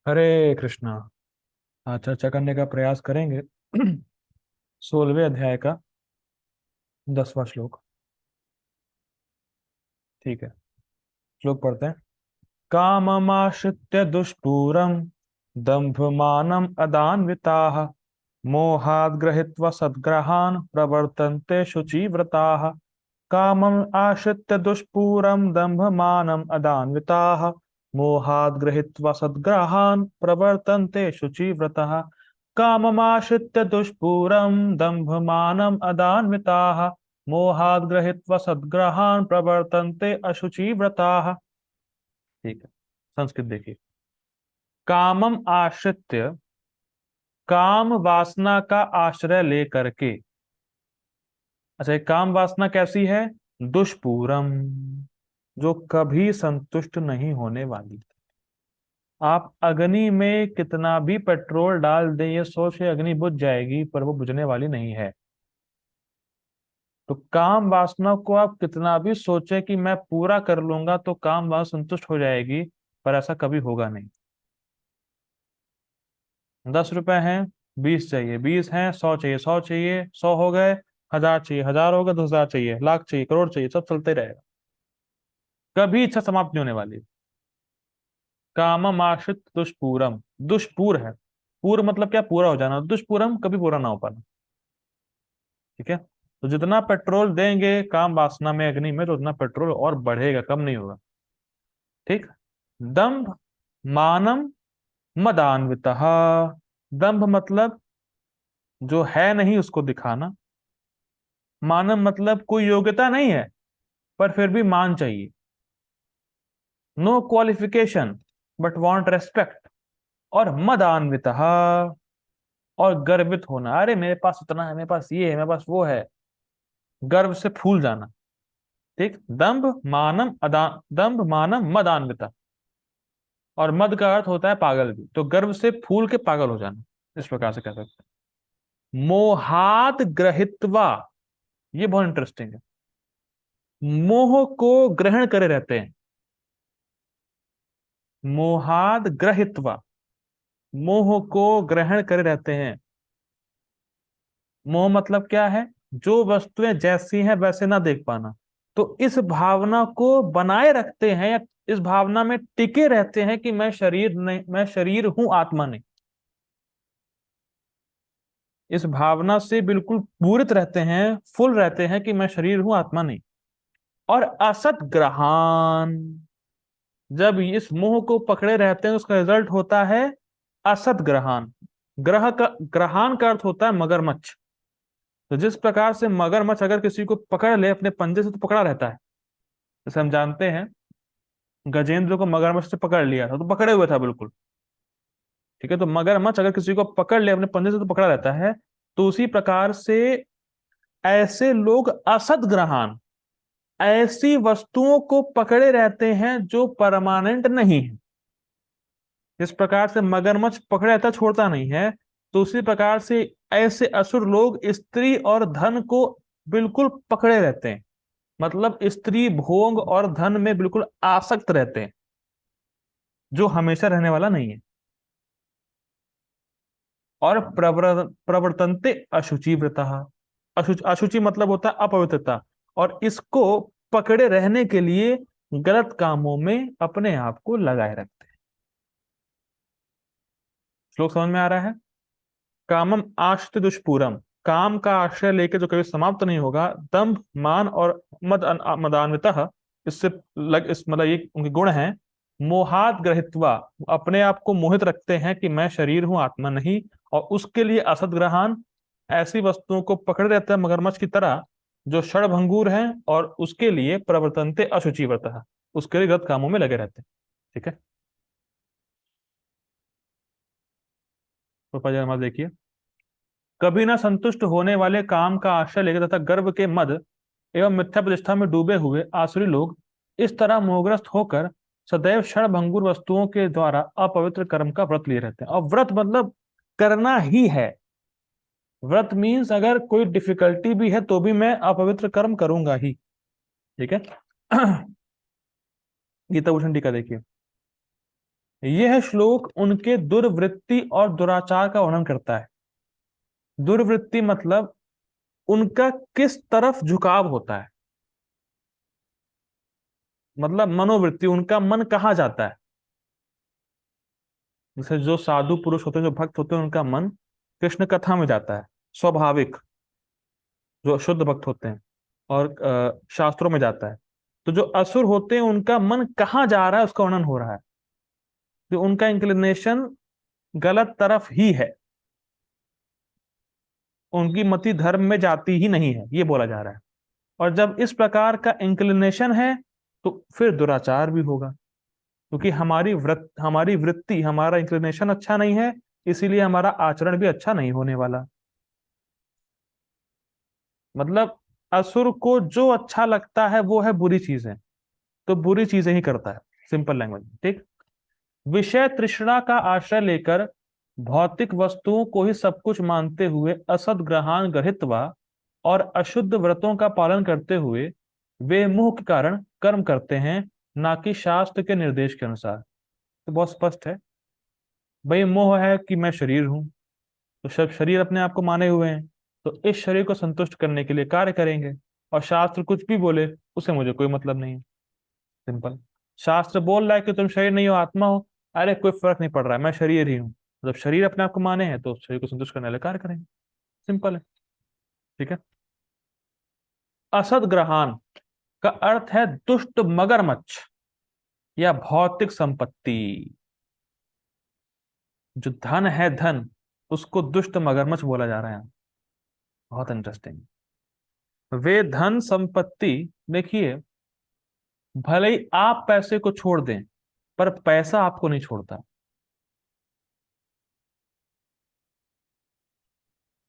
हरे कृष्णा। आज चर्चा करने का प्रयास करेंगे 16वें अध्याय का 10वां श्लोक। ठीक है, श्लोक पढ़ते हैं। काममाश्रित्य दुष्पूरं दंभमानम अदान्विताः मोहाद् गृहीत्वा सद्ग्रहान् प्रवर्तन्ते शुचिव्रताः। कामम् आश्रित्य दुष्पूरं दंभमानम अदान्विताः मोहाद् गृहीत्वा सद्ग्रहान् प्रवर्तन्ते शुचिव्रताः। काममाश्रित्य दुष्पूरं दंभमानम अदान्विताः मोहाद् गृहीत्वा सद्ग्रहान् प्रवर्तन्ते अशुचिव्रताः। ठीक है, संस्कृत देखिए। कामम आश्रित्य, काम वासना का आश्रय लेकर के। अच्छा, ये काम वासना कैसी है? दुष्पूरम, जो कभी संतुष्ट नहीं होने वाली। आप अग्नि में कितना भी पेट्रोल डाल दें, ये सोच के अग्नि बुझ जाएगी, पर वो बुझने वाली नहीं है। तो काम वासना को आप कितना भी सोचे कि मैं पूरा कर लूंगा तो काम वासना संतुष्ट हो जाएगी, पर ऐसा कभी होगा नहीं। 10 रुपए हैं, 20 चाहिए, 20 हैं, 100 चाहिए, 100 चाहिए, 100 हो गए, 1000 चाहिए, 1000 हो गए, 10,000 चाहिए, लाख चाहिए, करोड़ चाहिए, सब चलते रहेगा। कभी इच्छा समाप्त नहीं होने वाली। कामम आश्रित दुष्पूरम, दुष्पूर है। पूर मतलब क्या? पूरा हो जाना। दुष्पूरम कभी पूरा ना हो पाना। ठीक है, तो जितना पेट्रोल देंगे काम वासना में, अग्नि में, तो उतना पेट्रोल और बढ़ेगा, कम नहीं होगा। ठीक। दंभ मानम मदान्वितः। दंभ मतलब जो है नहीं उसको दिखाना। मानम मतलब कोई योग्यता नहीं है पर फिर भी मान चाहिए। No qualification but want respect. और मदान्वितः, और गर्वित होना। अरे मेरे पास इतना है, मेरे पास ये है, मेरे पास वो है। गर्व से फूल जाना। ठीक। दंभ मानम मदान्विता। और मद का अर्थ होता है पागल भी, तो गर्व से फूल के पागल हो जाना, इस प्रकार से कह सकते हैं। मोहात ग्रहित्वा, ये बहुत इंटरेस्टिंग है। मोह को ग्रहण करे रहते हैं। मोहाद ग्रहित्वा, मोह को ग्रहण करे रहते हैं। मोह मतलब क्या है? जो वस्तुएं जैसी हैं वैसे ना देख पाना। तो इस भावना को बनाए रखते हैं, या इस भावना में टिके रहते हैं कि मैं शरीर नहीं, मैं शरीर हूं, आत्मा नहीं। इस भावना से बिल्कुल पूरित रहते हैं, फुल रहते हैं कि मैं शरीर हूं, आत्मा नहीं। और असत ग्रहान, जब इस मोह को पकड़े रहते हैं उसका रिजल्ट होता है असत ग्रहान। ग्रह का, ग्रहान का अर्थ होता है मगरमच्छ। तो जिस प्रकार से मगरमच्छ अगर किसी को पकड़ ले अपने पंजे से तो पकड़ा रहता है। जैसे हम जानते हैं, गजेंद्र को मगरमच्छ से पकड़ लिया था तो पकड़े हुए था बिल्कुल। ठीक है, तो मगरमच्छ अगर किसी को पकड़ ले अपने पंजे से तो पकड़ा रहता है। तो उसी प्रकार से ऐसे लोग असद ग्रहान, ऐसी वस्तुओं को पकड़े रहते हैं जो परमानेंट नहीं है। जिस प्रकार से मगरमच्छ पकड़े रहता छोड़ता नहीं है, तो उसी प्रकार से ऐसे असुर लोग स्त्री और धन को बिल्कुल पकड़े रहते हैं। मतलब स्त्री भोग और धन में बिल्कुल आसक्त रहते हैं, जो हमेशा रहने वाला नहीं है। और प्रवर्तन्ते अशुचि व्रता। अशुचि मतलब होता है अपवित्रता। और इसको पकड़े रहने के लिए गलत कामों में अपने आप को लगाए रखते हैं। श्लोक समझ में आ रहा है? कामम आश्रित दुष्पूरम, काम का आश्रय लेके जो कभी समाप्त नहीं होगा। दंभ मान और मदान्वितः, इससे इस मतलब ये उनके गुण हैं। मोहात ग्रहित्वा, अपने आप को मोहित रखते हैं कि मैं शरीर हूं, आत्मा नहीं। और उसके लिए असदग्रहान, ऐसी वस्तुओं को पकड़े रहते हैं मगरमच्छ की तरह जो क्षणभंगुर हैं। और उसके लिए प्रवर्तनते अशुचिव्रतः, उसके लिए गलत कामों में लगे रहते हैं। ठीक है, तो पहले देखिए। कभी ना संतुष्ट होने वाले काम का आश्रय लेकर तथा गर्व के मद एवं मिथ्या प्रतिष्ठा में डूबे हुए आसुरी लोग इस तरह मोहग्रस्त होकर सदैव क्षणभंगुर वस्तुओं के द्वारा अपवित्र कर्म का व्रत लिए रहते हैं। और व्रत मतलब करना ही है। व्रत मीन्स अगर कोई डिफिकल्टी भी है तो भी मैं अपवित्र कर्म करूंगा ही। ठीक है। गीता भूषण टीका देखिए। यह श्लोक उनके दुर्वृत्ति और दुराचार का वर्णन करता है। दुर्वृत्ति मतलब उनका किस तरफ झुकाव होता है, मतलब मनोवृत्ति, उनका मन कहाँ जाता है। जैसे जो साधु पुरुष होते हैं, जो भक्त होते हैं, उनका मन कृष्ण कथा में जाता है, स्वाभाविक, जो शुद्ध भक्त होते हैं, और शास्त्रों में जाता है। तो जो असुर होते हैं उनका मन कहाँ जा रहा है उसका वर्णन हो रहा है, जो उनका इंक्लिनेशन गलत तरफ ही है, उनकी मति धर्म में जाती ही नहीं है, ये बोला जा रहा है। और जब इस प्रकार का इंक्लिनेशन है तो फिर दुराचार भी होगा, क्योंकि हमारी वृत्ति, हमारा इंक्लिनेशन अच्छा नहीं है, इसीलिए हमारा आचरण भी अच्छा नहीं होने वाला। मतलब असुर को जो अच्छा लगता है वो है बुरी चीजें, तो बुरी चीजें ही करता है, सिंपल लैंग्वेज में, ठीक। विषय तृष्णा का आश्रय लेकर भौतिक वस्तुओं को ही सब कुछ मानते हुए असद ग्रहण ग्रहित्वा और अशुद्ध व्रतों का पालन करते हुए वे मोह के कारण कर्म करते हैं, ना कि शास्त्र के निर्देश के अनुसार। तो बहुत स्पष्ट है, भाई मोह है कि मैं शरीर हूं, तो सब शरीर अपने आप को माने हुए हैं, तो इस शरीर को संतुष्ट करने के लिए कार्य करेंगे, और शास्त्र कुछ भी बोले उसे मुझे कोई मतलब नहीं है। सिंपल। शास्त्र बोल रहा है कि तुम शरीर नहीं हो, आत्मा हो, अरे कोई फर्क नहीं पड़ रहा है, मैं शरीर ही हूँ। जब शरीर अपने आप को माने हैं तो शरीर को संतुष्ट करने वाले कार्य करेंगे। सिंपल है, ठीक है। असद ग्रहण का अर्थ है दुष्ट मगरमच्छ या भौतिक संपत्ति। जो धन है, धन, उसको दुष्ट मगरमच्छ बोला जा रहा है। बहुत इंटरेस्टिंग। वे धन संपत्ति, देखिए, भले ही आप पैसे को छोड़ दें पर पैसा आपको नहीं छोड़ता।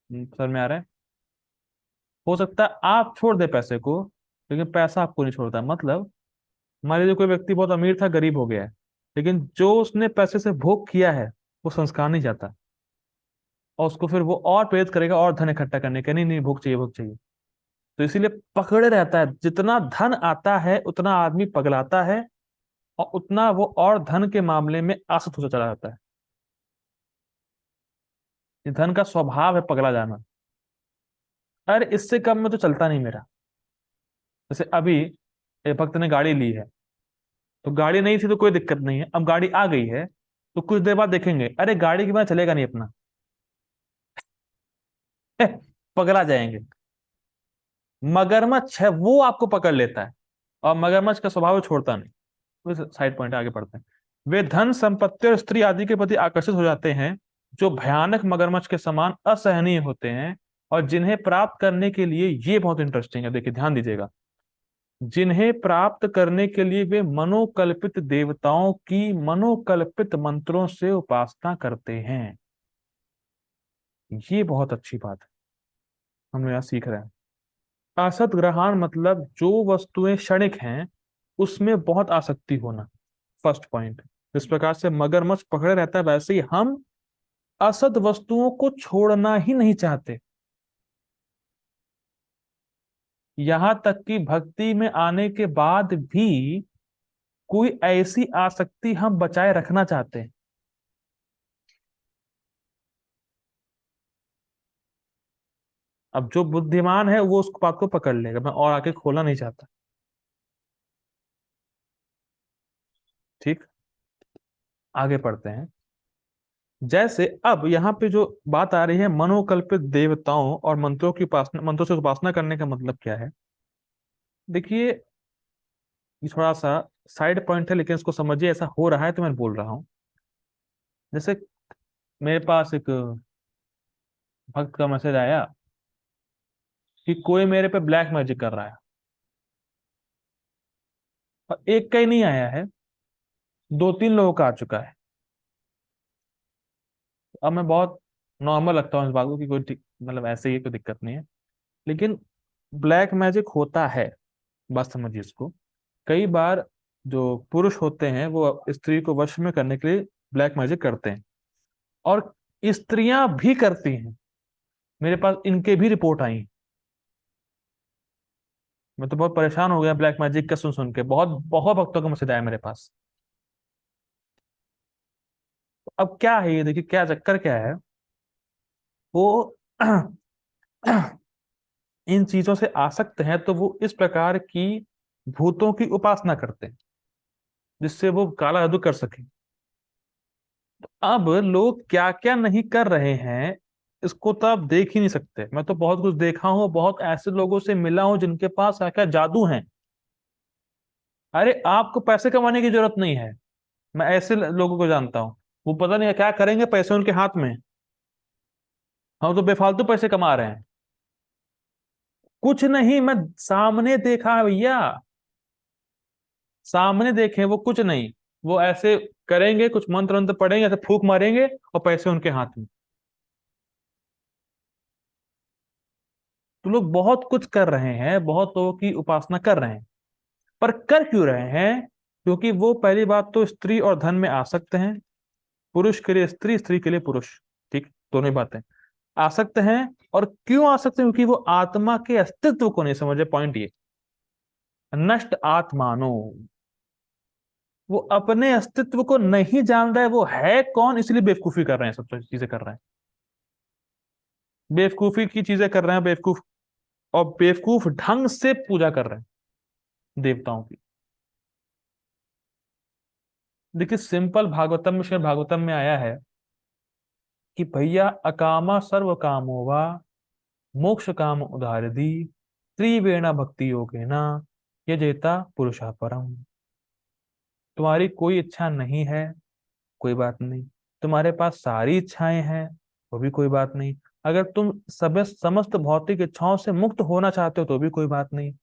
समझ में आ रहा है। हो सकता है आप छोड़ दे पैसे को, लेकिन पैसा आपको नहीं छोड़ता। मतलब मान लीजिए कोई व्यक्ति बहुत अमीर था, गरीब हो गया है, लेकिन जो उसने पैसे से भोग किया है वो संस्कार नहीं जाता, और उसको फिर वो और प्रेरित करेगा और धन इकट्ठा करने का, नहीं नहीं भोग चाहिए, भोग चाहिए। तो इसीलिए पकड़े रहता है, जितना धन आता है उतना आदमी पगलाता है, और उतना वो और धन के मामले में आसक्त होता चला जाता है। ये धन का स्वभाव है, पगला जाना। अरे इससे कम में तो चलता नहीं मेरा। जैसे अभी एक भक्त ने गाड़ी ली है, तो गाड़ी नहीं थी तो कोई दिक्कत नहीं है, अब गाड़ी आ गई है, तो कुछ देर बाद देखेंगे अरे गाड़ी के बिना चलेगा नहीं अपना। पगला जाएंगे। मगरमच्छ है वो आपको पकड़ लेता है, और मगरमच्छ का स्वभाव छोड़ता नहीं। साइड पॉइंट आगे पढ़ते हैं। वे धन संपत्ति और स्त्री आदि के प्रति आकर्षित हो जाते हैं, जो भयानक मगरमच्छ के समान असहनीय होते हैं, और जिन्हें प्राप्त करने के लिए, ये बहुत इंटरेस्टिंग है, देखिए ध्यान दीजिएगा, जिन्हें प्राप्त करने के लिए वे मनोकल्पित देवताओं की मनोकल्पित मंत्रों से उपासना करते हैं। ये बहुत अच्छी बात है, हम यहाँ सीख रहे हैं। असत ग्रहण मतलब जो वस्तुएं क्षणिक हैं उसमें बहुत आसक्ति होना, फर्स्ट पॉइंट। जिस प्रकार से मगरमच्छ पकड़े रहता है, वैसे ही हम असत वस्तुओं को छोड़ना ही नहीं चाहते। यहां तक कि भक्ति में आने के बाद भी कोई ऐसी आसक्ति हम बचाए रखना चाहते हैं। अब जो बुद्धिमान है वो उस बात को पकड़ लेगा, मैं और आगे खोलना नहीं चाहता, ठीक। आगे पढ़ते हैं। जैसे अब यहाँ पे जो बात आ रही है मनोकल्पित देवताओं और मंत्रों की उपासना, मंत्रों से उपासना करने का मतलब क्या है, देखिए, ये थोड़ा सा साइड पॉइंट है, लेकिन इसको समझिए, ऐसा हो रहा है तो मैं बोल रहा हूँ। जैसे मेरे पास एक भक्त का मैसेज आया कि कोई मेरे पे ब्लैक मैजिक कर रहा है, और एक का ही नहीं आया है, दो तीन लोगों का आ चुका है। अब मैं बहुत नॉर्मल लगता हूँ इस बात को कि मतलब ऐसे ही कोई दिक्कत नहीं है, लेकिन ब्लैक मैजिक होता है, बात समझिए इसको। कई बार जो पुरुष होते हैं वो स्त्री को वश में करने के लिए ब्लैक मैजिक करते हैं, और स्त्रियां भी करती हैं। मेरे पास इनके भी रिपोर्ट आई। मैं तो बहुत परेशान हो गया ब्लैक मैजिक का सुन सुन के, बहुत बहुत भक्तों का मैसेज आया मेरे पास। अब क्या है ये, देखिए क्या चक्कर क्या है। वो इन चीजों से आसक्त हैं तो वो इस प्रकार की भूतों की उपासना करते हैं जिससे वो काला जादू कर सके। अब लोग क्या क्या नहीं कर रहे हैं इसको तो आप देख ही नहीं सकते। मैं तो बहुत कुछ देखा हूं, बहुत ऐसे लोगों से मिला हूं जिनके पास क्या क्या जादू है। अरे आपको पैसे कमाने की जरूरत नहीं है। मैं ऐसे लोगों को जानता हूँ, वो पता नहीं क्या करेंगे, पैसे उनके हाथ में। हम तो बेफालतू पैसे कमा रहे हैं। कुछ नहीं, मैं सामने देखा है भैया, सामने देखे, वो कुछ नहीं। वो ऐसे करेंगे, कुछ मंत्र मंत्र पढ़ेंगे, ऐसे फूक मारेंगे और पैसे उनके हाथ में। तो लोग बहुत कुछ कर रहे हैं, बहुत लोगों की उपासना कर रहे हैं। पर कर क्यों रहे हैं? क्योंकि वो पहली बात तो स्त्री और धन में आसक्त हैं। पुरुष के लिए स्त्री, स्त्री के लिए पुरुष। ठीक, दोनों ही बातें आसक्त हैं। और क्यों आसक्त हैं? क्योंकि वो आत्मा के अस्तित्व को नहीं समझे। पॉइंट ये, नष्ट आत्मानो, वो अपने अस्तित्व को नहीं जान रहा है, वो है कौन, इसलिए बेवकूफी कर रहे हैं, सब चीजें कर रहे हैं। बेवकूफी की चीजें कर रहे हैं, बेवकूफ। और बेवकूफ ढंग से पूजा कर रहे हैं देवताओं की। देखिए सिंपल भागवतम में, श्रीमद् भागवतम में आया है कि भैया अकामा सर्व कामो वा मोक्ष काम उदारदी त्रिवेणा भक्ति योगेना यजेता पुरुषा परम। तुम्हारी कोई इच्छा नहीं है, कोई बात नहीं। तुम्हारे पास सारी इच्छाएं हैं, वो भी कोई बात नहीं। अगर तुम सब समस्त भौतिक इच्छाओं से मुक्त होना चाहते हो तो भी कोई बात नहीं।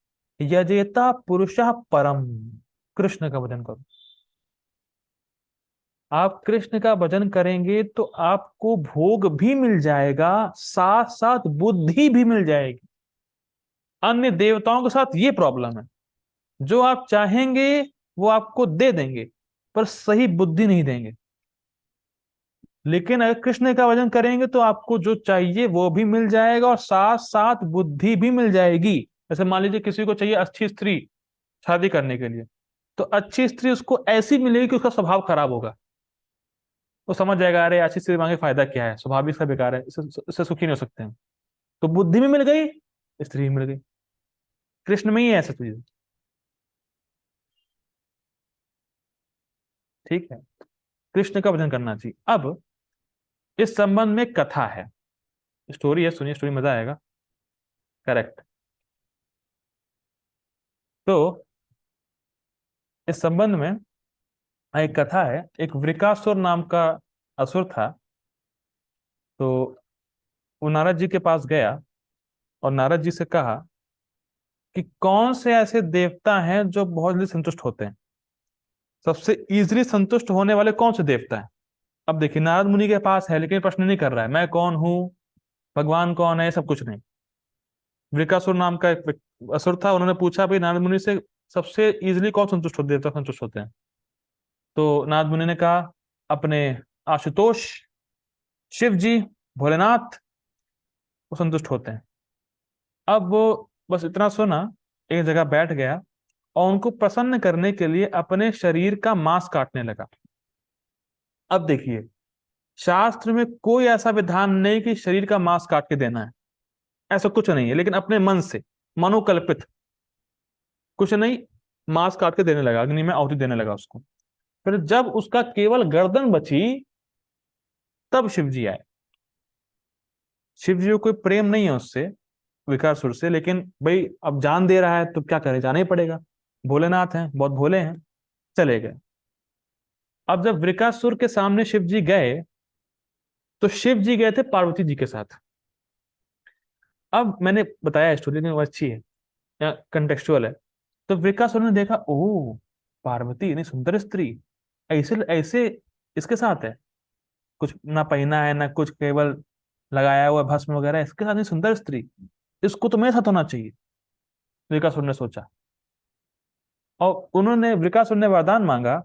यजेता पुरुषः परम, कृष्ण का भजन करो। आप कृष्ण का भजन करेंगे तो आपको भोग भी मिल जाएगा, साथ साथ बुद्धि भी मिल जाएगी। अन्य देवताओं के साथ ये प्रॉब्लम है, जो आप चाहेंगे वो आपको दे देंगे, पर सही बुद्धि नहीं देंगे। लेकिन अगर कृष्ण का भजन करेंगे तो आपको जो चाहिए वो भी मिल जाएगा और साथ साथ बुद्धि भी मिल जाएगी। जैसे मान लीजिए किसी को चाहिए अच्छी स्त्री शादी करने के लिए, तो अच्छी स्त्री उसको ऐसी मिलेगी कि उसका स्वभाव खराब होगा। वो समझ जाएगा अरे अच्छी स्त्री मांगे फायदा क्या है, स्वभाव भी इसका बेकार है, इससे सुखी नहीं हो सकते हैं। तो बुद्धि भी मिल गई, स्त्री भी मिल गई। कृष्ण में ही है ऐसा चीज। ठीक है, कृष्ण का भजन करना चाहिए। अब इस संबंध में कथा है, स्टोरी है, सुनिए, स्टोरी मजा आएगा। करेक्ट। तो इस संबंध में एक कथा है। एक वृकासुर नाम का असुर था। तो वो नारद जी के पास गया और नारद जी से कहा कि कौन से ऐसे देवता हैं जो बहुत जल्दी संतुष्ट होते हैं, सबसे इजीली संतुष्ट होने वाले कौन से देवता हैं। अब देखिए नारद मुनि के पास है, लेकिन प्रश्न नहीं कर रहा है मैं कौन हूं, भगवान कौन है, सब कुछ नहीं। वृकासुर नाम का एक असुर था, उन्होंने पूछा भाई नारद मुनि से सबसे इजीली कौन संतुष्ट होते, देवता संतुष्ट होते हैं। तो नारद मुनि ने कहा अपने आशुतोष, शिव जी, भोलेनाथ, वो संतुष्ट होते हैं। अब वो बस इतना सुना, एक जगह बैठ गया और उनको प्रसन्न करने के लिए अपने शरीर का मांस काटने लगा। अब देखिए, शास्त्र में कोई ऐसा विधान नहीं कि शरीर का मांस काट के देना है, ऐसा कुछ नहीं है। लेकिन अपने मन से, मनोकल्पित, कुछ नहीं, मांस काट के देने लगा, अग्नि में आहुति देने लगा उसको। फिर जब उसका केवल गर्दन बची, तब शिव जी आए। शिव जी को कोई प्रेम नहीं है उससे, विकासुर से, लेकिन भाई अब जान दे रहा है तो क्या करे, जाना ही पड़ेगा। भोलेनाथ हैं, बहुत भोले हैं, चले गए। अब जब वृकासुर के सामने शिव जी गए, तो शिव जी गए थे पार्वती जी के साथ। अब मैंने बताया स्टोरी में, वो अच्छी है, या कंटेक्चुअल है। तो वृकासुर ने देखा, ओह पार्वती इतनी सुंदर स्त्री, ऐसे ऐसे इसके साथ है, कुछ ना पहना है ना कुछ, केवल लगाया हुआ भस्म वगैरह, इसके साथ इतनी सुंदर स्त्री, इसको तो मेरे साथ होना चाहिए, वृकासुर ने सोचा। और उन्होंने, वृकासुर ने वरदान मांगा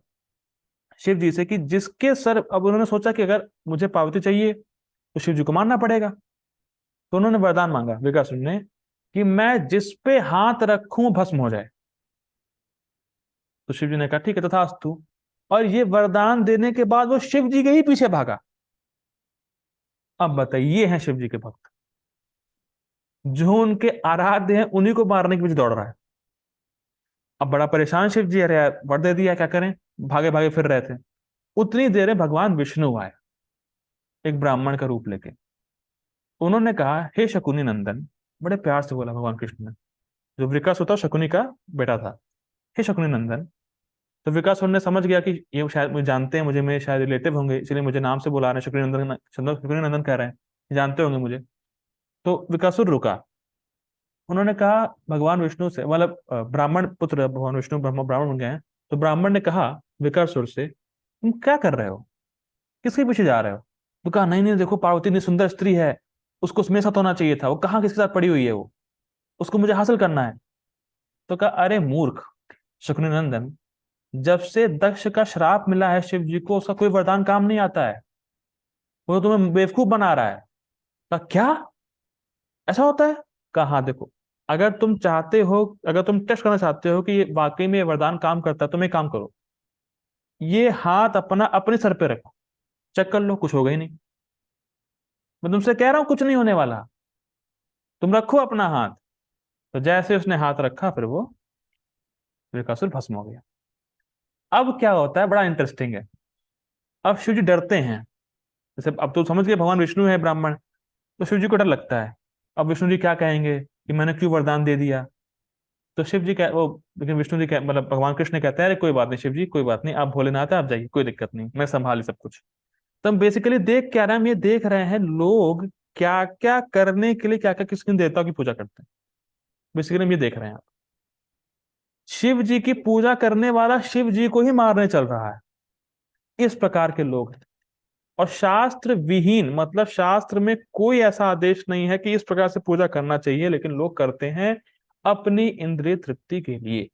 शिव जी से कि जिसके सर, अब उन्होंने सोचा कि अगर मुझे पार्वती चाहिए तो शिव जी को मानना पड़ेगा। तो उन्होंने वरदान मांगा विकासुर ने कि मैं जिस पे हाथ रखूं भस्म हो जाए। तो शिव जी ने कहा ठीक है तथास्तु। और ये वरदान देने के बाद वो शिव जी के ही पीछे भागा। अब बताइए, ये हैं शिव जी के भक्त, जो उनके आराध्य हैं उन्हीं को मारने के पीछे दौड़ रहा है। अब बड़ा परेशान शिव जी, अरे यार वर दे दिया, क्या करें, भागे भागे फिर रहे थे। उतनी देर में भगवान विष्णु आए, एक ब्राह्मण का रूप लेके। उन्होंने कहा, हे शकुनी नंदन, बड़े प्यार से बोला भगवान कृष्ण ने। जो वृकासुर था शकुनी का बेटा था। हे शकुनी नंदन। तो वृकासुर ने समझ गया कि ये शायद मुझे जानते हैं, मुझे मेरे शायद रिलेटिव होंगे, इसलिए मुझे नाम से बुला रहे हैं, शकुनी नंदन, शकुनी नंदन कह रहे हैं, जानते होंगे मुझे। तो वृकासुर रुका। उन्होंने कहा भगवान विष्णु से, मतलब ब्राह्मण पुत्र भगवान विष्णु ब्रह्म ब्राह्मण बन गए हैं। तो ब्राह्मण ने कहा विकरासुर से, तुम क्या कर रहे हो, किसके पीछे जा रहे हो? तो कहा, नहीं नहीं देखो, पार्वती इतनी सुंदर स्त्री है, उसको मेरे साथ होना चाहिए था, वो कहाँ किसके साथ पड़ी हुई है, वो उसको मुझे हासिल करना है। तो कहा, अरे मूर्ख शकुनि नंदन, जब से दक्ष का श्राप मिला है शिव जी को, उसका कोई वरदान काम नहीं आता है, वो तो तुम्हें बेवकूफ बना रहा है। कहा, क्या ऐसा होता है? कहा, हाँ देखो, अगर तुम चाहते हो, अगर तुम टेस्ट करना चाहते हो कि ये वाकई में ये वरदान काम करता है, तुम एक काम करो, ये हाथ अपना अपने सर पे रखो, चेक कर लो, कुछ होगा ही नहीं। मैं तुमसे कह रहा हूं कुछ नहीं होने वाला, तुम रखो अपना हाथ। तो जैसे उसने हाथ रखा, फिर वो वृकासुर भस्म हो गया। अब क्या होता है, बड़ा इंटरेस्टिंग है। अब शिव जी डरते हैं। जैसे अब तो समझ गए भगवान विष्णु है ब्राह्मण, तो शिव जी को डर लगता है। अब विष्णु जी क्या कहेंगे कि मैंने क्यों वरदान दे दिया? तो शिव जी कह वो, लेकिन विष्णु जी मतलब भगवान कृष्ण कहते हैं, अरे कोई बात नहीं शिव जी, कोई बात नहीं, आप भोलेनाथ है, आप जाइए, कोई दिक्कत नहीं, मैं संभाली सब कुछ। तो हम बेसिकली देख क्या रहे हैं, हम ये देख रहे हैं लोग क्या क्या करने के लिए, क्या क्या किस किन देवताओं की पूजा करते हैं। बेसिकली हम ये देख रहे हैं, शिव जी की पूजा करने वाला शिव जी को ही मारने चल रहा है। इस प्रकार के लोग हैं। और शास्त्र विहीन, मतलब शास्त्र में कोई ऐसा आदेश नहीं है कि इस प्रकार से पूजा करना चाहिए, लेकिन लोग करते हैं अपनी इंद्रिय तृप्ति के लिए।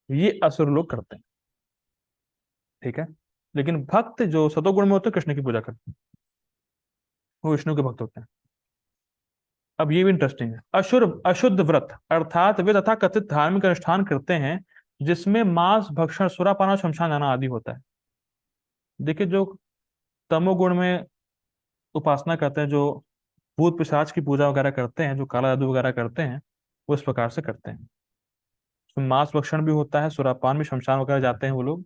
ये असुर लोग करते हैं, ठीक है। लेकिन भक्त जो सतोगुण में होते हैं, कृष्ण की पूजा करते हैं, वो विष्णु के भक्त होते हैं। अब ये भी इंटरेस्टिंग है, अशुद्ध अशुद्ध व्रत, अर्थात वे तथा कथित धार्मिक अनुष्ठान करते हैं जिसमें मांस भक्षण, सुरापान और शमशान जाना आदि होता है। देखिए, जो तमोगुण में उपासना करते हैं, जो भूत पिशाच की पूजा वगैरह करते हैं, जो काला जादू वगैरह करते हैं, वो इस प्रकार से करते हैं। उसमें मांस भक्षण भी होता है, सुरापान भी, शमशान वगैरह जाते हैं वो लोग।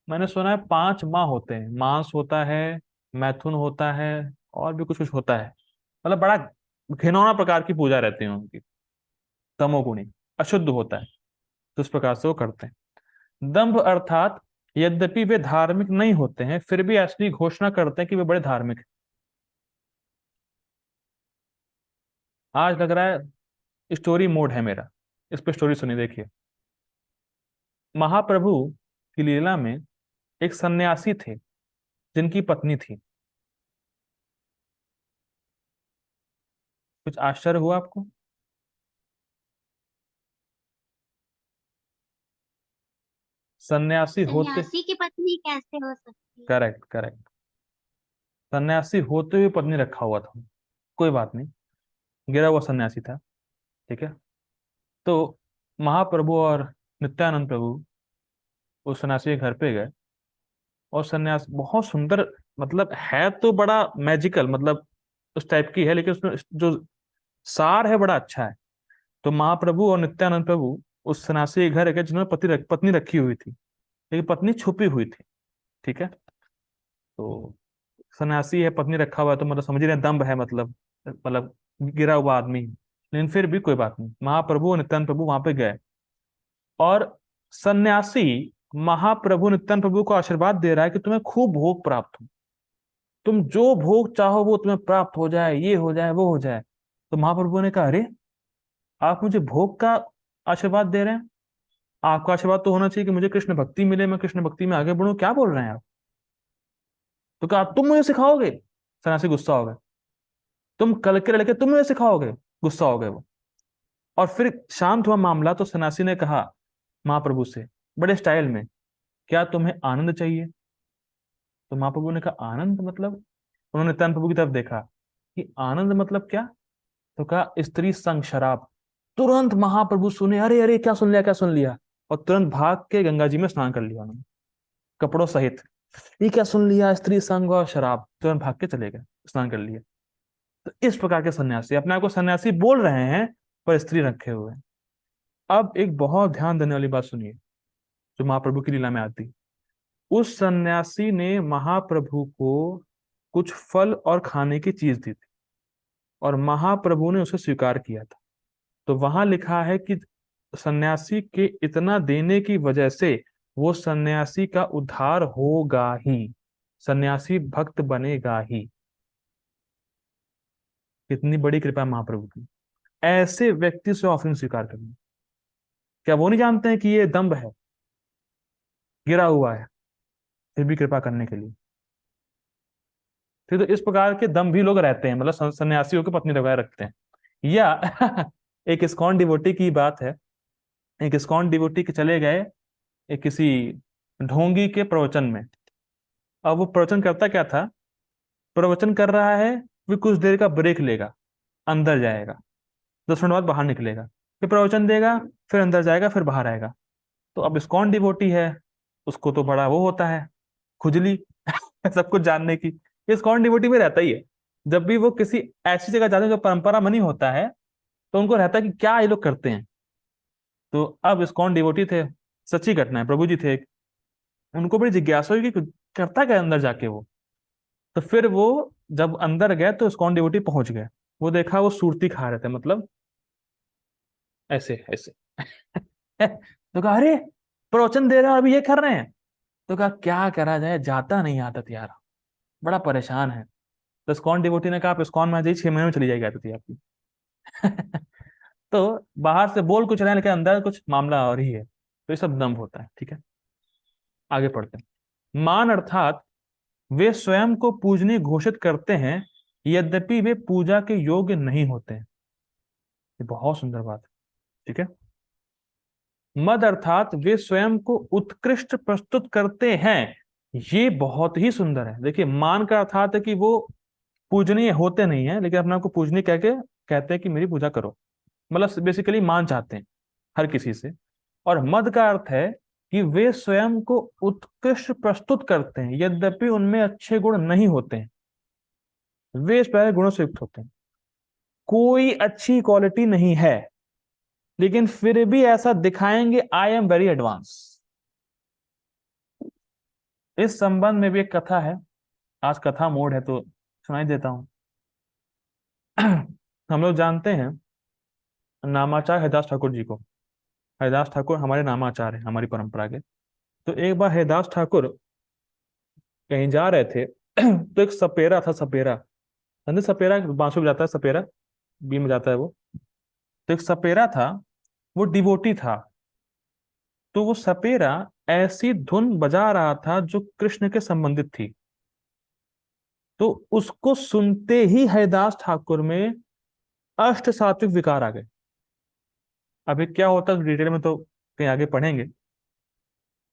मैंने सुना है 5 माह होते हैं, मांस होता है, मैथुन होता है, और भी कुछ कुछ होता है। मतलब बड़ा घिनौना प्रकार की पूजा रहती है उनकी, तमोगुणी, अशुद्ध होता है। तो इस प्रकार से वो करते हैं। दंभ अर्थात यद्यपि वे धार्मिक नहीं होते हैं, फिर भी ऐसी घोषणा करते हैं कि वे बड़े धार्मिक हैं। आज लग रहा है स्टोरी मोड है मेरा, इस पे स्टोरी सुनी, देखिए। महाप्रभु की लीला में एक सन्यासी थे जिनकी पत्नी थी। कुछ आश्चर्य हुआ आपको? सन्यासी होते, सन्यासी की पत्नी कैसे हो सकती है? करेक्ट करेक्ट, सन्यासी होते हुए पत्नी रखा हुआ था। कोई बात नहीं, गिरा हुआ सन्यासी था, ठीक है। तो महाप्रभु और नित्यानंद प्रभु उस सन्यासी के घर पे गए, और सन्यास बहुत सुंदर, मतलब है तो बड़ा मैजिकल, मतलब उस टाइप की है, लेकिन उसमें जो सार है बड़ा अच्छा है। तो महाप्रभु और नित्यानंद प्रभु उस सन्यासी के घर गए जिन्होंने पत्नी रखी हुई थी, लेकिन पत्नी छुपी हुई थी, ठीक है। तो सन्यासी है, पत्नी रखा हुआ है, तो मतलब समझ रहे हैं दम्भ है, मतलब गिरा हुआ आदमी है। लेकिन फिर भी कोई बात नहीं, महाप्रभु और नित्यानंद प्रभु वहां पे गए, और सन्यासी महाप्रभु नित्यानंद प्रभु को आशीर्वाद दे रहा है कि तुम्हें खूब भोग प्राप्त हो, तुम जो भोग चाहो वो तुम्हें प्राप्त हो जाए, ये हो जाए वो हो जाए। तो महाप्रभु ने कहा, अरे आप मुझे भोग का आशीर्वाद दे रहे हैं, आपका आशीर्वाद तो होना चाहिए कि मुझे कृष्ण भक्ति मिले, मैं कृष्ण भक्ति में आगे बढ़ूं, क्या बोल रहे हैं आप? तो कहा, तुम मुझे सिखाओगे? सन्यासी गुस्सा हो गए, तुम कल के लड़के तुम मुझे सिखाओगे? गुस्सा हो गए वो। और फिर शांत हुआ मामला, तो सन्यासी ने कहा महाप्रभु से बड़े स्टाइल में, क्या तुम्हें आनंद चाहिए? तो महाप्रभु ने कहा, आनंद मतलब? उन्होंने नित्यानंद प्रभु की तरफ देखा कि आनंद मतलब क्या? तो कहा, स्त्री संग शराब। तुरंत महाप्रभु सुने, अरे अरे क्या सुन लिया, क्या सुन लिया, और तुरंत भाग के गंगा जी में स्नान कर लिया उन्होंने। कपड़ों सहित। ये क्या सुन लिया, स्त्री संग और शराब, तुरंत भाग के चले गए, स्नान कर लिया। तो इस प्रकार के सन्यासी अपने आप को सन्यासी बोल रहे हैं, पर स्त्री रखे हुए हैं। अब एक बहुत ध्यान देने वाली बात सुनिए, जो महाप्रभु की लीला में आती। उस सन्यासी ने महाप्रभु को कुछ फल और खाने की चीज दी थी, और महाप्रभु ने उसे स्वीकार किया था। तो वहां लिखा है कि सन्यासी के इतना देने की वजह से वो सन्यासी का उद्धार होगा ही, सन्यासी भक्त बनेगा ही। कितनी बड़ी कृपा है महाप्रभु की, ऐसे व्यक्ति से ऑफरिंग स्वीकार करना। क्या वो नहीं जानते हैं कि ये दम्भ है, गिरा हुआ है, फिर भी कृपा करने के लिए। फिर तो इस प्रकार के दम भी लोग रहते हैं, मतलब सन्यासियों की पत्नी लगाए रखते हैं। या एक इस्कॉन डिवोटी की बात है। एक इस्कॉन डिवोटी के चले गए एक किसी ढोंगी के प्रवचन में। अब वो प्रवचन करता क्या था, प्रवचन कर रहा है, फिर कुछ देर का ब्रेक लेगा, अंदर जाएगा, 10 मिनट बाद बाहर निकलेगा, फिर प्रवचन देगा, फिर अंदर जाएगा, फिर बाहर आएगा। तो अब इस्कॉन डिवोटी है, उसको तो बड़ा वो होता है, खुजली सब कुछ जानने की। इस्कॉन डिवोटी में रहता ही है, जब भी वो किसी ऐसी जगह जाते हैं जो परंपरा मनी होता है, तो उनको रहता है कि क्या ये लोग करते हैं। तो अब इस्कॉन डिवोटी थे, सच्ची घटना है, प्रभु जी थे, उनको बड़ी जिज्ञासा हुई कि करता क्या अंदर जाके वो। तो फिर वो जब अंदर गए तो इस्कॉन डिवोटी पहुंच गए। वो देखा वो सुरती खा रहे थे, मतलब ऐसे ऐसे तो कहा अरे, प्रवचन दे रहे हो अभी ये कर रहे हैं। तो कहा क्या करा जाए, जाता नहीं आदत यार, बड़ा परेशान है। तो इस्कॉन डिवोटी ने कहा आप इस्कॉन में आ जाइए, 6 महीने में चली जाएगी आदत ये आपकी। तो बाहर से बोल कुछ रहे हैं, लेकिन अंदर कुछ मामला और ही है। तो ये सब दम्भ होता है। ठीक है, आगे पढ़ते हैं। मान अर्थात वे स्वयं को पूजनीय घोषित करते हैं, यद्यपि वे पूजा के योग्य नहीं होते हैं। ये बहुत सुंदर बात है। ठीक है। मद अर्थात वे स्वयं को उत्कृष्ट प्रस्तुत करते हैं। ये बहुत ही सुंदर है। देखिए, मान का अर्थात है कि वो पूजनीय होते नहीं है, लेकिन अपने आप को पूजनीय कह के कहते हैं कि मेरी पूजा करो, मतलब बेसिकली मान चाहते हैं हर किसी से। और मद का अर्थ है कि वे स्वयं को उत्कृष्ट प्रस्तुत करते हैं, यद्यपि उनमें अच्छे गुण नहीं होते हैं, वे इस पहले गुणों से युक्त होते हैं। कोई अच्छी क्वालिटी नहीं है, लेकिन फिर भी ऐसा दिखाएंगे आई एम वेरी एडवांस। इस संबंध में भी एक कथा है, आज कथा मोड है तो सुनाई देता हूं। हम लोग जानते हैं नामाचार हरिदास ठाकुर जी को। हरिदास ठाकुर हमारे नामाचार है, हमारी परंपरा के। तो एक बार हरिदास ठाकुर कहीं जा रहे थे तो एक सपेरा था, सपेरा, समझे सपेरा, बांसुरी बजाता है सपेरा, बीन बजाता है वो। तो एक सपेरा था, वो डिवोटी था। तो वो सपेरा ऐसी धुन बजा रहा था जो कृष्ण के संबंधित थी। तो उसको सुनते ही हरिदास ठाकुर में अष्ट सात्विक विकार आ गए। अभी क्या होता है डिटेल में तो कहीं आगे पढ़ेंगे।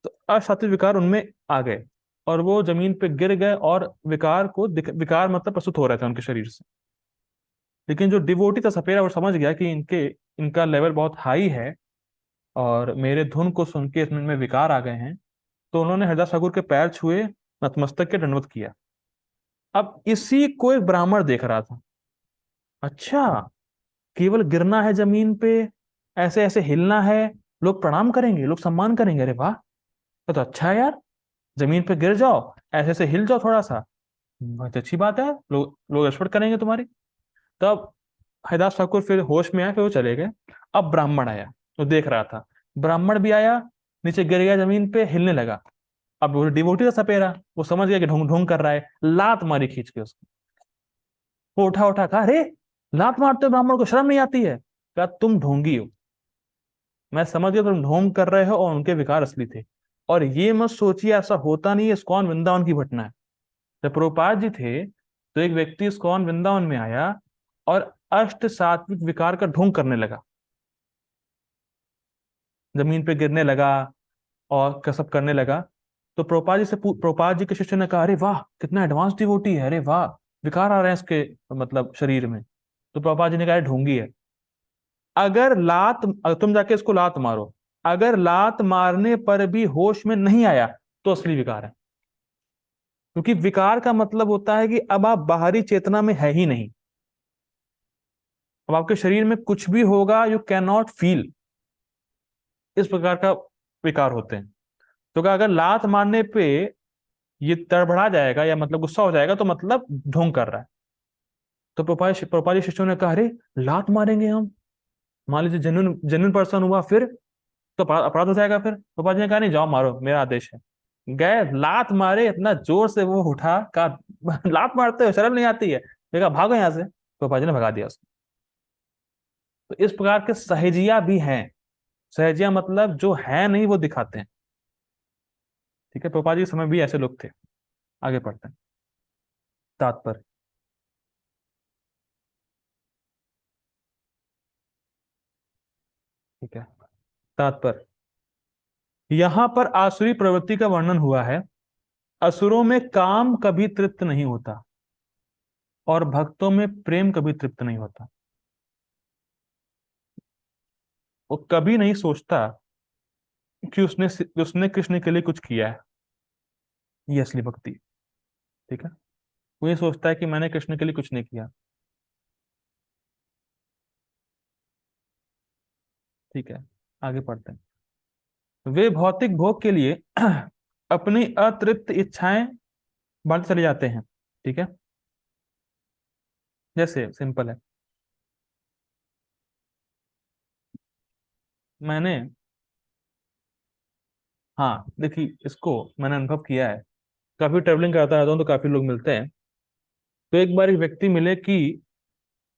तो अष्ट सात्विक विकार उनमें आ गए, और वो जमीन पे गिर गए, और विकार को विकार मतलब प्रस्तुत हो रहे थे उनके शरीर से। लेकिन जो डिवोटी था सपेरा, वो समझ गया कि इनका लेवल बहुत हाई है, और मेरे धुन को सुन के इसमें विकार आ गए हैं। तो उन्होंने हरिदास ठाकुर के पैर छुए, नतमस्तक के दंडवत किया। अब इसी को एक ब्राह्मण देख रहा था। अच्छा, केवल गिरना है जमीन पे, ऐसे ऐसे हिलना है, लोग प्रणाम करेंगे, लोग सम्मान करेंगे, अरे वाह, ये तो अच्छा है यार। जमीन पे गिर जाओ, ऐसे ऐसे हिल जाओ थोड़ा सा, बहुत अच्छी बात है, लोग लोग रिस्पेक्ट करेंगे तुम्हारी। तब हरिदास ठाकुर फिर होश में आए, फिर वो चले गए। अब ब्राह्मण आया, वो देख रहा था। ब्राह्मण भी आया, नीचे गिर गया जमीन पे, हिलने लगा। अब वो डिवोटी था सपेरा, वो समझ गया कि ढोंग ढोंग कर रहा है, लात मारी खींच के उसको। वो उठा उठा कहा अरे, लात मारते हो ब्राह्मण को, शर्म नहीं आती है। कहा तुम ढोंगी हो, मैं समझ गया तुम ढोंग कर रहे हो, और उनके विकार असली थे। और ये मत सोचिए ऐसा होता नहीं है, इस्कॉन वृंदावन की घटना है। जब प्रभुपाद जी थे, तो एक व्यक्ति इस्कॉन वृंदावन में आया, और अष्ट सात्विक विकार का ढोंग करने लगा, जमीन पे गिरने लगा और कसब करने लगा। तो प्रभुपाद जी से प्रभुपाद जी के शिष्य ने कहा अरे वाह, कितना एडवांस डिवोटी है, अरे वाह, विकार आ रहे हैं इसके मतलब शरीर में। तो प्रभुपाद जी ने कहा "ये ढोंगी है, अगर तुम जाके इसको लात मारो, अगर लात मारने पर भी होश में नहीं आया, तो असली विकार है। क्योंकि विकार का मतलब होता है कि अब आप बाहरी चेतना में है ही नहीं, अब आपके शरीर में कुछ भी होगा, यू कैन नॉट फील, इस प्रकार का विकार होते हैं। तो क्या, अगर लात मारने पे ये तड़बड़ा जाएगा या मतलब गुस्सा हो जाएगा, तो मतलब ढोंग कर रहा है। तो प्रोपाली शिष्यों ने कहा, अरे लात मारेंगे हम, मान लीजिए जेन्युइन जेन्युइन पर्सन हुआ, फिर तो अपराध हो जाएगा। फिर प्रोपाल जी ने कहा, नहीं जाओ मारो, मेरा आदेश है। गए, लात मारे, इतना जोर से वो उठा, कहा लात मारते हो, शर्म नहीं आती है? देखा, भागो यहाँ से। प्रोपाल जी ने भगा दिया उसको। तो इस प्रकार के सहेजिया भी हैं। सहेजिया मतलब जो है नहीं वो दिखाते हैं। ठीक है, प्रोपाल जी के समय भी ऐसे लोग थे। आगे पढ़ते हैं। तात्पर्य। ठीक है, तात्पर्य। यहां पर आसुरी प्रवृत्ति का वर्णन हुआ है। असुरों में काम कभी तृप्त नहीं होता और भक्तों में प्रेम कभी तृप्त नहीं होता। वो कभी नहीं सोचता कि उसने कृष्ण के लिए कुछ किया है। ये असली भक्ति। ठीक है, वो ये सोचता है कि मैंने कृष्ण के लिए कुछ नहीं किया। ठीक है, आगे पढ़ते हैं। वे भौतिक भोग के लिए अपनी अतृप्त इच्छाएं बढ़ते चले जाते हैं। ठीक है, जैसे सिंपल है। मैंने, हाँ देखिए, इसको मैंने अनुभव किया है। काफी ट्रेवलिंग करता रहता हूँ तो काफी लोग मिलते हैं। तो एक बार एक व्यक्ति मिले कि,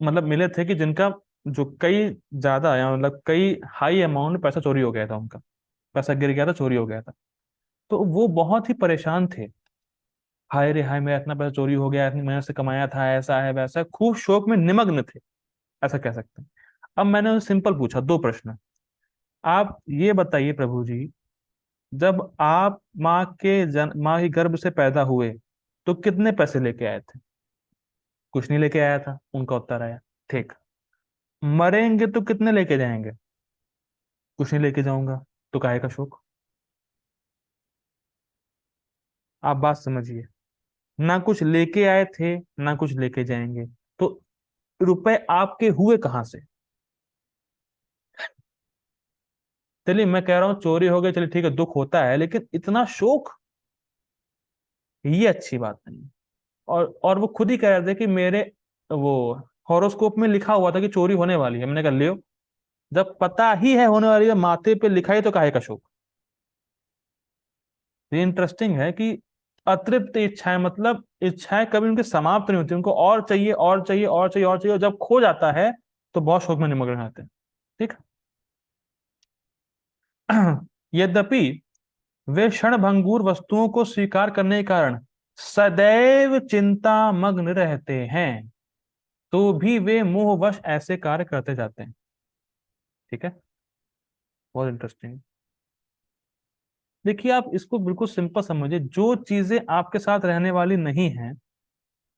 मतलब मिले थे कि जिनका जो कई ज्यादा या मतलब कई हाई अमाउंट में पैसा चोरी हो गया था, उनका पैसा गिर गया था, चोरी हो गया था। तो वो बहुत ही परेशान थे। हाय रे हाय, मेरा इतना पैसा चोरी हो गया, इतनी मेहनत से कमाया था, ऐसा है वैसा है, खूब शोक में निमग्न थे, ऐसा कह सकते हैं। अब मैंने उनसे सिंपल पूछा दो प्रश्न। आप ये बताइए प्रभु जी, जब आप माँ के गर्भ से पैदा हुए तो कितने पैसे लेके आए थे? कुछ नहीं लेके आया था, उनका उत्तर आया। ठीक। मरेंगे तो कितने लेके जाएंगे? कुछ नहीं लेके जाऊंगा, तो काहे का शोक? आप बात समझिए, ना कुछ लेके आए थे, ना कुछ लेके जाएंगे, तो रुपए आपके हुए कहां से? चलिए मैं कह रहा हूं चोरी हो गई, चलिए ठीक है, दुख होता है, लेकिन इतना शोक, ये अच्छी बात नहीं है। और वो खुद ही कह रहे थे कि मेरे वो हॉरोस्कोप में लिखा हुआ था कि चोरी होने वाली है। मैंने कहा लियो, जब पता ही है होने वाली है, माथे पे लिखा ही, तो काहे का शोक? ये इंटरेस्टिंग है कि अतृप्त इच्छाएं, मतलब इच्छाएं कभी उनकी समाप्त नहीं होती, उनको और चाहिए और चाहिए और चाहिए और चाहिए, और जब खो जाता है तो बहुत शोक में निमग्न रहते हैं। ठीक। यद्यपि वे क्षणभंगुर वस्तुओं को स्वीकार करने के कारण सदैव चिंता मग्न रहते हैं, तो भी वे मोहवश ऐसे कार्य करते जाते हैं। ठीक है, बहुत इंटरेस्टिंग। देखिए, आप इसको बिल्कुल सिंपल समझिए, जो चीजें आपके साथ रहने वाली नहीं हैं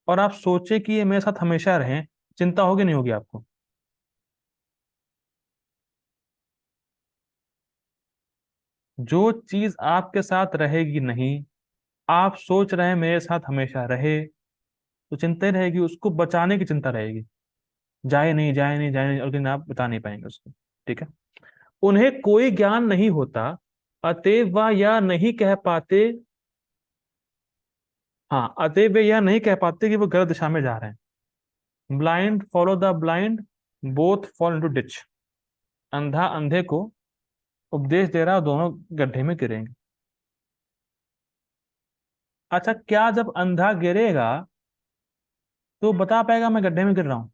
और आप सोचे कि ये मेरे साथ हमेशा रहें, चिंता होगी नहीं होगी आपको? जो चीज आपके साथ रहेगी नहीं, आप सोच रहे हैं मेरे साथ हमेशा रहे, तो चिंता ही रहेगी, उसको बचाने की चिंता रहेगी। जाए नहीं जाए नहीं जाए नहीं, और लेकिन आप बता नहीं पाएंगे उसको। ठीक है, उन्हें कोई ज्ञान नहीं होता, अतएव वह यह नहीं कह पाते, हाँ अतएव वे यह नहीं कह पाते कि वो गलत दिशा में जा रहे हैं। Blind follow the blind, both fall into ditch. अंधा अंधे को उपदेश दे रहा है, दोनों गड्ढे में गिरेंगे। अच्छा, क्या जब अंधा गिरेगा तो बता पाएगा मैं गड्ढे में गिर रहा हूं?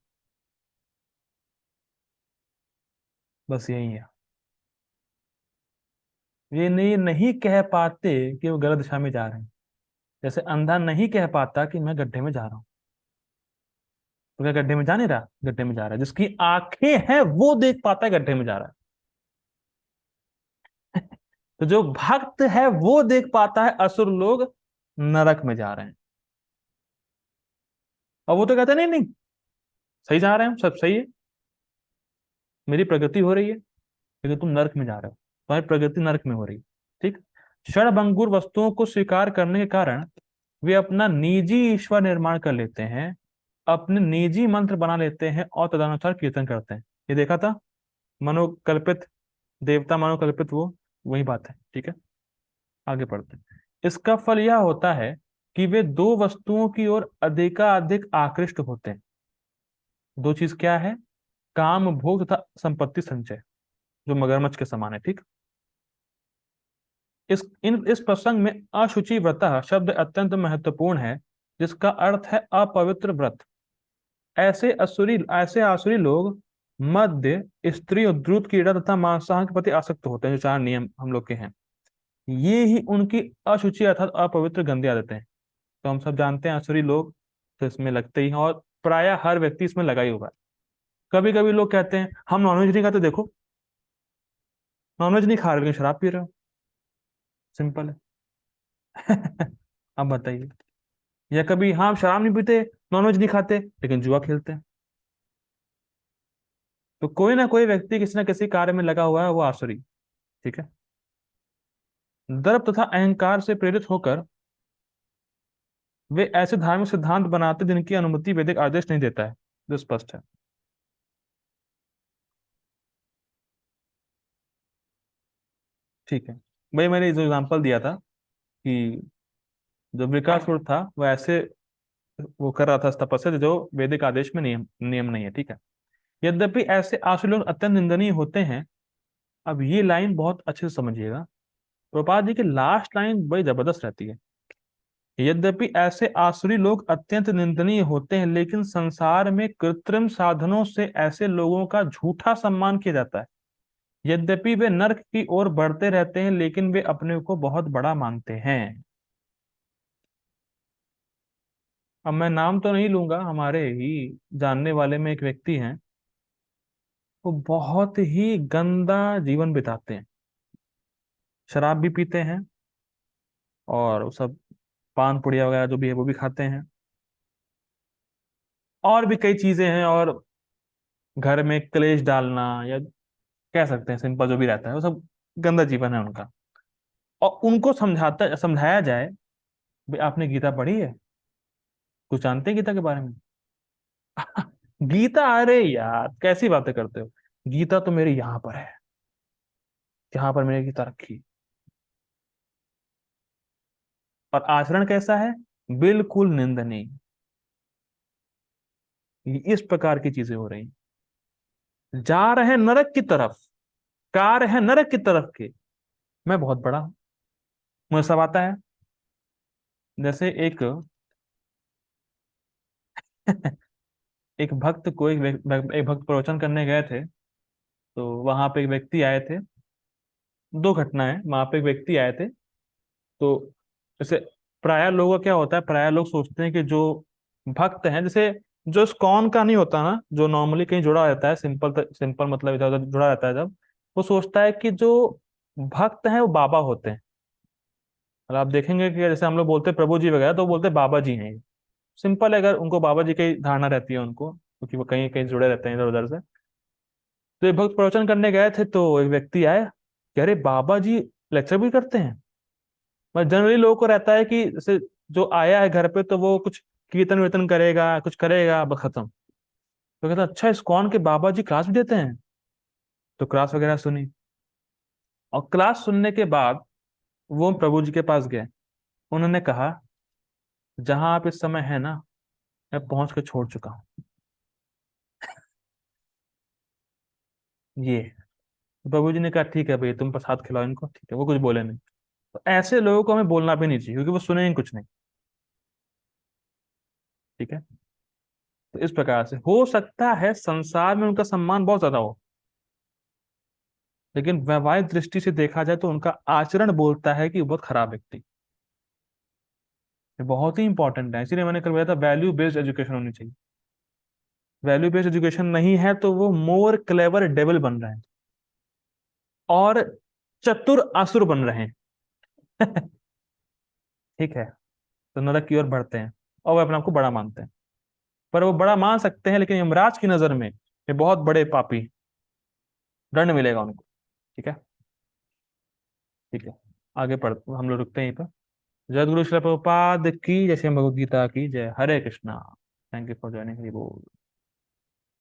बस यही है। ये नहीं नहीं कह पाते कि वो गलत दिशा में जा रहे हैं। जैसे अंधा नहीं कह पाता कि मैं गड्ढे में जा रहा हूँ, तो क्या गड्ढे में जा नहीं रहा? गड्ढे में जा रहा है। जिसकी आंखें हैं वो देख पाता है गड्ढे में जा रहा है। तो जो भक्त है वो देख पाता है असुर लोग नरक में जा रहे हैं। और वो तो कहते नहीं नहीं, सही जा रहे हैं, सब सही है, मेरी प्रगति हो रही है, लेकिन तुम नरक में जा रहे हो, तुम्हारी प्रगति नरक में हो रही है। ठीक। क्षणभंगुर वस्तुओं को स्वीकार करने के कारण वे अपना निजी ईश्वर निर्माण कर लेते हैं, अपने निजी मंत्र बना लेते हैं और तदनुसार कीर्तन करते हैं। ये देखा था, मनोकल्पित देवता, मनोकल्पित वो, वही बात है। ठीक है, आगे पढ़ते हैं। इसका फल यह होता है कि वे दो वस्तुओं की ओर अधिकाधिक आकृष्ट होते हैं। दो चीज क्या है? काम भोग तथा संपत्ति संचय, जो मगरमच्छ के समान है। ठीक, इस प्रसंग में अशुचि व्रत शब्द अत्यंत महत्वपूर्ण है, जिसका अर्थ है अपवित्र व्रत। ऐसे आसुरी लोग मद्य, स्त्री और द्रुत कीड़ा तथा मांसाहार के प्रति आसक्त होते हैं, जो चार नियम हम लोग के हैं। ये ही उनकी अशुचि अर्थात अपवित्र गंदी आदतें हैं। तो हम सब जानते हैं आसुरी लोग तो इसमें लगते ही हैं, और प्राय हर व्यक्ति इसमें लगा ही होगा। कभी कभी लोग कहते हैं हम नॉनवेज नहीं खाते, देखो नॉनवेज नहीं खा रहे लेकिन शराब पी रहे हो। सिंपल है। अब बताइए। या कभी हाँ, हम शराब नहीं पीते, नॉनवेज नहीं खाते, लेकिन जुआ खेलते हैं। तो कोई ना कोई व्यक्ति किसी ना किसी कार्य में लगा हुआ है, वो आसुरी। ठीक है। दर्प तथा अहंकार से प्रेरित होकर वे ऐसे धार्मिक सिद्धांत बनाते जिनकी अनुमति वैदिक आदेश नहीं देता है, जो स्पष्ट है। ठीक है, भाई मैंने जो एग्जांपल दिया था कि जो वृकासुर था वो ऐसे वो कर रहा था तपस्या जो वैदिक आदेश में नियम नियम नहीं है। ठीक है। यद्यपि ऐसे आसुरी लोग अत्यंत निंदनीय होते हैं। अब ये लाइन बहुत अच्छे से समझिएगा, प्रभुपाद जी की लास्ट लाइन बड़ी जबरदस्त रहती है। यद्यपि ऐसे आसुरी लोग अत्यंत निंदनीय होते हैं, लेकिन संसार में कृत्रिम साधनों से ऐसे लोगों का झूठा सम्मान किया जाता है। यद्यपि वे नरक की ओर बढ़ते रहते हैं, लेकिन वे अपने को बहुत बड़ा मानते हैं। अब मैं नाम तो नहीं लूंगा, हमारे ही जानने वाले में एक व्यक्ति हैं, वो बहुत ही गंदा जीवन बिताते हैं। शराब भी पीते हैं और वो सब पान पुड़िया वगैरह जो भी है वो भी खाते हैं, और भी कई चीजें हैं। और घर में क्लेश डालना, या कह सकते हैं सिंपल जो भी रहता है, वो सब गंदा जीवन है उनका। और उनको समझाया जाए, भाई आपने गीता पढ़ी है, कुछ जानते हैं गीता के बारे में? गीता, अरे यार कैसी बातें करते हो, गीता तो मेरी यहाँ पर है, यहाँ पर मैंने गीता रखी। और आचरण कैसा है? बिल्कुल निंदनीय। इस प्रकार की चीजें हो रही हैं। जा रहे हैं नरक की तरफ, कार है नरक की तरफ के, मैं बहुत बड़ा हूं, मुझे सब आता है। जैसे एक एक भक्त को एक भक्त प्रवचन करने गए थे, तो वहां पे एक व्यक्ति आए थे। दो घटनाएं, वहां पे एक व्यक्ति आए थे। तो जैसे प्राय लोगों का क्या होता है, प्राय लोग सोचते हैं कि जो भक्त हैं, जैसे जो इस्कॉन का नहीं होता ना, जो नॉर्मली कहीं जुड़ा रहता है, सिंपल सिंपल मतलब इधर उधर जुड़ा रहता है, जब वो सोचता है कि जो भक्त हैं वो बाबा होते हैं। और आप देखेंगे कि जैसे हम लोग बोलते हैं प्रभु जी वगैरह, तो वो बोलते हैं बाबा जी हैं। सिंपल है, अगर उनको बाबा जी की धारणा रहती है उनको, क्योंकि वो कहीं कहीं जुड़े रहते हैं इधर उधर से। तो एक भक्त प्रवचन करने गए थे, तो एक व्यक्ति आया कि अरे बाबा जी लेक्चर भी करते हैं। मैं जनरली लोगों को रहता है कि जैसे जो आया है घर पे तो वो कुछ कीर्तन वीर्तन करेगा, कुछ करेगा, बस खत्म। तो कहता अच्छा, इस्कॉन के बाबा जी क्लास भी देते हैं? तो क्लास वगैरह सुनी, और क्लास सुनने के बाद वो प्रभु जी के पास गए। उन्होंने कहा जहां आप इस समय है ना, मैं पहुंच के छोड़ चुका हूँ ये। प्रभु जी ने कहा ठीक है भाई, तुम प्रसाद खिलाओ इनको, ठीक है, वो कुछ बोले नहीं। तो ऐसे लोगों को हमें बोलना भी नहीं चाहिए, क्योंकि वो सुनेंगे कुछ नहीं। ठीक है। तो इस प्रकार से हो सकता है संसार में उनका सम्मान बहुत ज्यादा हो, लेकिन वैवाहिक दृष्टि से देखा जाए तो उनका आचरण बोलता है कि वो बहुत खराब व्यक्ति। ये बहुत ही इंपॉर्टेंट है, इसीलिए मैंने कल बताया था वैल्यू बेस्ड एजुकेशन होनी चाहिए। वैल्यू बेस्ड एजुकेशन नहीं है तो वो मोर क्लेवर डेविल बन रहे हैं, और चतुर असुर बन रहे हैं। ठीक है। तो नरक की ओर बढ़ते हैं, और वो अपने आप को बड़ा मानते हैं। पर वो बड़ा मान सकते हैं, लेकिन यमराज की नजर में ये बहुत बड़े पापी, दंड मिलेगा उनको। ठीक है। ठीक है। आगे पढ़, हम लोग रुकते हैं यहीं पर। जगत गुरु श्रील प्रभुपाद की जय, श्रीमद् भगवद गीता की जय। Hare Krishna. Thank you for joining. Hari बोल।